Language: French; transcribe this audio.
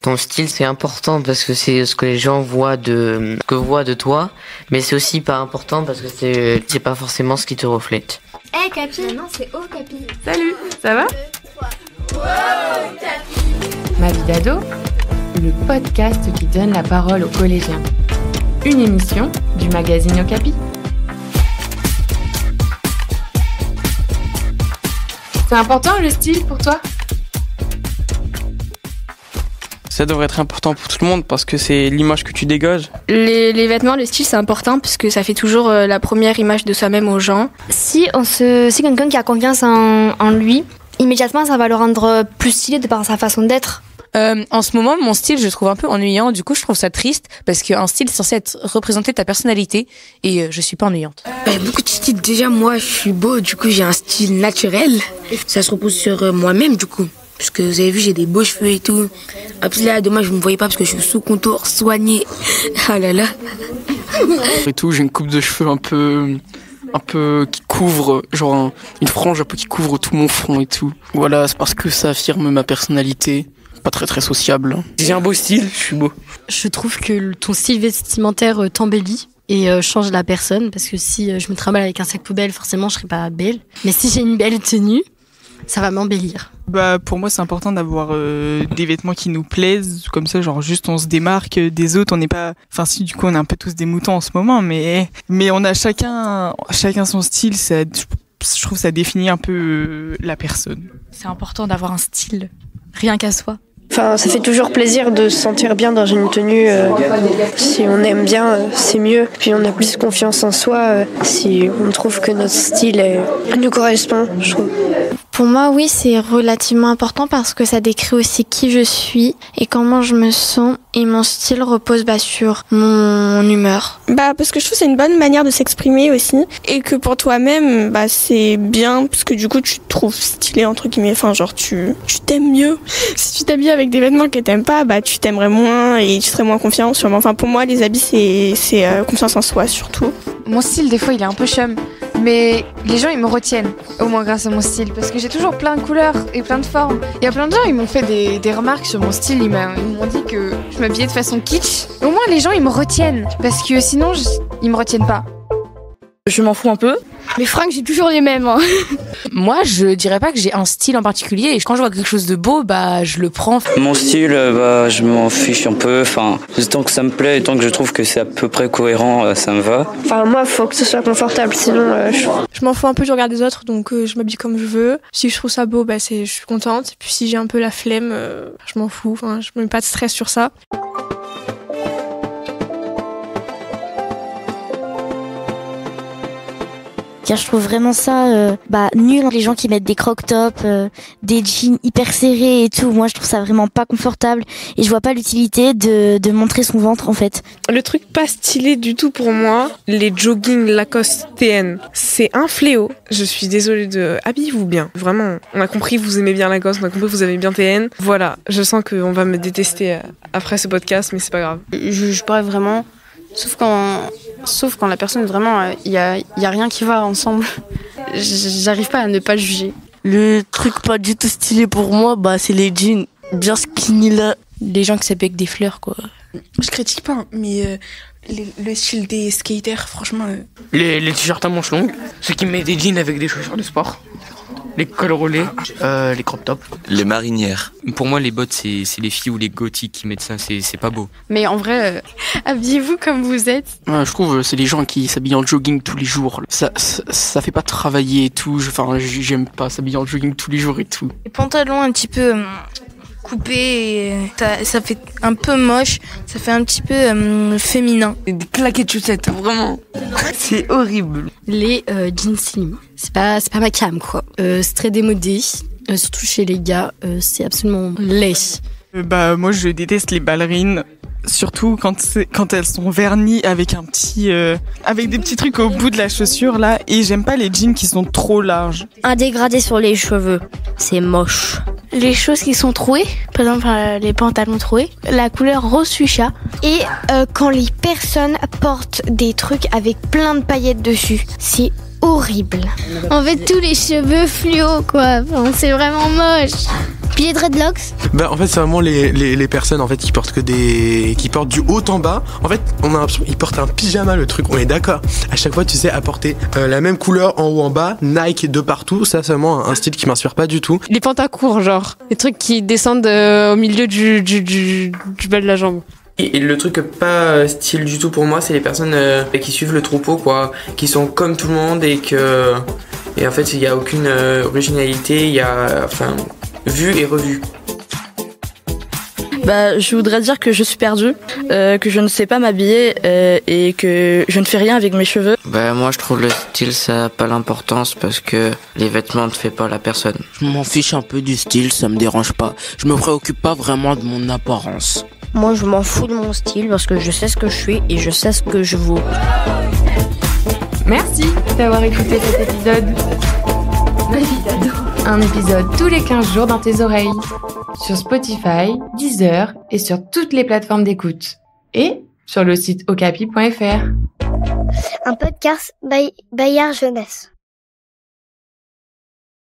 Ton style, c'est important parce que c'est ce que les gens voient de toi, mais c'est aussi pas important parce que c'est pas forcément ce qui te reflète. Hey Capi, non c'est Oh Capi. Salut, ça va? Wow, Capi. Ma vie d'ado, le podcast qui donne la parole aux collégiens. Une émission du magazine Okapi. C'est important le style pour toi? Ça devrait être important pour tout le monde parce que c'est l'image que tu dégages. Les vêtements, le style, c'est important parce que ça fait toujours la première image de soi-même aux gens. Si quelqu'un qui a confiance en lui, immédiatement ça va le rendre plus stylé de par sa façon d'être. En ce moment, mon style, je le trouve un peu ennuyant. Du coup, je trouve ça triste parce qu'un style est censé représenter ta personnalité et je suis pas ennuyante. Beaucoup de styles. Déjà, moi, je suis beau. Du coup, j'ai un style naturel. Ça se repose sur moi-même, du coup. Parce que vous avez vu, j'ai des beaux cheveux et tout. Après là, dommage, vous me voyez pas parce que je suis sous contour, soigné. Ah là là. Et tout, j'ai une coupe de cheveux un peu qui couvre, genre une frange un peu qui couvre tout mon front et tout. Voilà, c'est parce que ça affirme ma personnalité. Pas très très sociable. J'ai un beau style, je suis beau. Je trouve que ton style vestimentaire t'embellit et change la personne, parce que si je me trimballe avec un sac poubelle, forcément je serai pas belle. Mais si j'ai une belle tenue, ça va m'embellir. Pour moi c'est important d'avoir des vêtements qui nous plaisent, comme ça genre juste on se démarque des autres, on n'est pas, enfin si du coup on est un peu tous des moutons en ce moment, mais on a chacun son style, ça, je trouve que ça définit un peu la personne. C'est important d'avoir un style, rien qu'à soi. Enfin, ça fait toujours plaisir de se sentir bien dans une tenue. Si on aime bien, c'est mieux. Puis on a plus confiance en soi si on trouve que notre style nous correspond, je trouve. Pour moi, oui, c'est relativement important parce que ça décrit aussi qui je suis et comment je me sens. Et mon style repose sur mon humeur. Parce que je trouve que c'est une bonne manière de s'exprimer aussi. Et que pour toi-même, c'est bien parce que du coup, tu te trouves stylé, entre guillemets. Enfin, genre, tu t'aimes mieux. Si tu t'habilles avec des vêtements que t'aimes pas, tu t'aimerais moins et tu serais moins confiant sûrement. Enfin, pour moi, les habits, c'est confiance en soi surtout. Mon style, des fois, il est un peu chum. Mais les gens, ils me retiennent, au moins grâce à mon style, parce que j'ai toujours plein de couleurs et plein de formes. Il y a plein de gens, ils m'ont fait des remarques sur mon style, ils m'ont dit que je m'habillais de façon kitsch. Au moins, les gens, ils me retiennent, parce que sinon, ils me retiennent pas. Je m'en fous un peu. Mes fringues, j'ai toujours les mêmes. Moi, je dirais pas que j'ai un style en particulier. Et quand je vois quelque chose de beau, je le prends. Mon style, je m'en fiche un peu. Enfin, tant que ça me plaît et tant que je trouve que c'est à peu près cohérent, ça me va. Enfin, moi, faut que ce soit confortable, sinon Je m'en fous un peu du regard des autres, donc je m'habille comme je veux. Si je trouve ça beau, je suis contente. Et puis si j'ai un peu la flemme, je m'en fous. Enfin, je me mets pas de stress sur ça. Car je trouve vraiment ça nul, les gens qui mettent des croc-tops, des jeans hyper serrés et tout. Moi je trouve ça vraiment pas confortable et je vois pas l'utilité de montrer son ventre en fait. Le truc pas stylé du tout pour moi, les jogging Lacoste TN, c'est un fléau. Je suis désolée habillez-vous bien, vraiment. On a compris que vous aimez bien Lacoste, on a compris que vous aimez bien TN. Voilà, je sens qu'on va me détester après ce podcast, mais c'est pas grave. Je pourrais vraiment... Sauf quand la personne, vraiment, il y a rien qui va ensemble. J'arrive pas à ne pas le juger. Le truc pas du tout stylé pour moi, c'est les jeans bien skinny là. Les gens qui s'habillent avec des fleurs, quoi. Je critique pas, mais le style des skaters, franchement... Les t-shirts à manches longues, ceux qui mettent des jeans avec des chaussures de sport. Les cols roulés, les crop tops. Les marinières. Pour moi, les bottes, c'est les filles ou les gothiques qui mettent ça, c'est pas beau. Mais en vrai, habillez-vous comme vous êtes. Je trouve c'est les gens qui s'habillent en jogging tous les jours. Ça fait pas travailler et tout. J'aime pas s'habiller en jogging tous les jours et tout. Les pantalons un petit peu coupés, ça fait un peu moche, ça fait un petit peu féminin. Des claquettes chaussettes, vraiment. C'est horrible. Les jeans slim, c'est pas ma cam quoi. C'est très démodé, surtout chez les gars, c'est absolument laid. Moi je déteste les ballerines. Surtout quand elles sont vernies avec avec des petits trucs au bout de la chaussure là, et j'aime pas les jeans qui sont trop larges. Un dégradé sur les cheveux, c'est moche. Les choses qui sont trouées, par exemple les pantalons troués, la couleur rose fuchsia. Et quand les personnes portent des trucs avec plein de paillettes dessus, c'est horrible. En fait, tous les cheveux fluo quoi, c'est vraiment moche. Puis les dreadlocks. Bah en fait c'est vraiment les personnes en fait qui portent du haut en bas. En fait on a l'impression qu'ils portent un pyjama le truc. On est d'accord. À chaque fois tu sais apporter la même couleur en haut en bas, Nike de partout. Ça c'est vraiment un style qui m'inspire pas du tout. Les pantacourts genre, les trucs qui descendent au milieu du bas de la jambe. Et le truc pas style du tout pour moi, c'est les personnes qui suivent le troupeau, quoi, qui sont comme tout le monde et en fait il n'y a aucune originalité, il y a vu et revu. Bah, je voudrais dire que je suis perdue, que je ne sais pas m'habiller et que je ne fais rien avec mes cheveux. Bah moi je trouve le style ça n'a pas l'importance parce que les vêtements ne fait pas la personne. Je m'en fiche un peu du style, ça me dérange pas. Je me préoccupe pas vraiment de mon apparence. Moi, je m'en fous de mon style parce que je sais ce que je suis et je sais ce que je vaux. Merci d'avoir écouté cet épisode. Un épisode tous les 15 jours dans tes oreilles. Sur Spotify, Deezer et sur toutes les plateformes d'écoute. Et sur le site okapi.fr. Un podcast Bayard Jeunesse.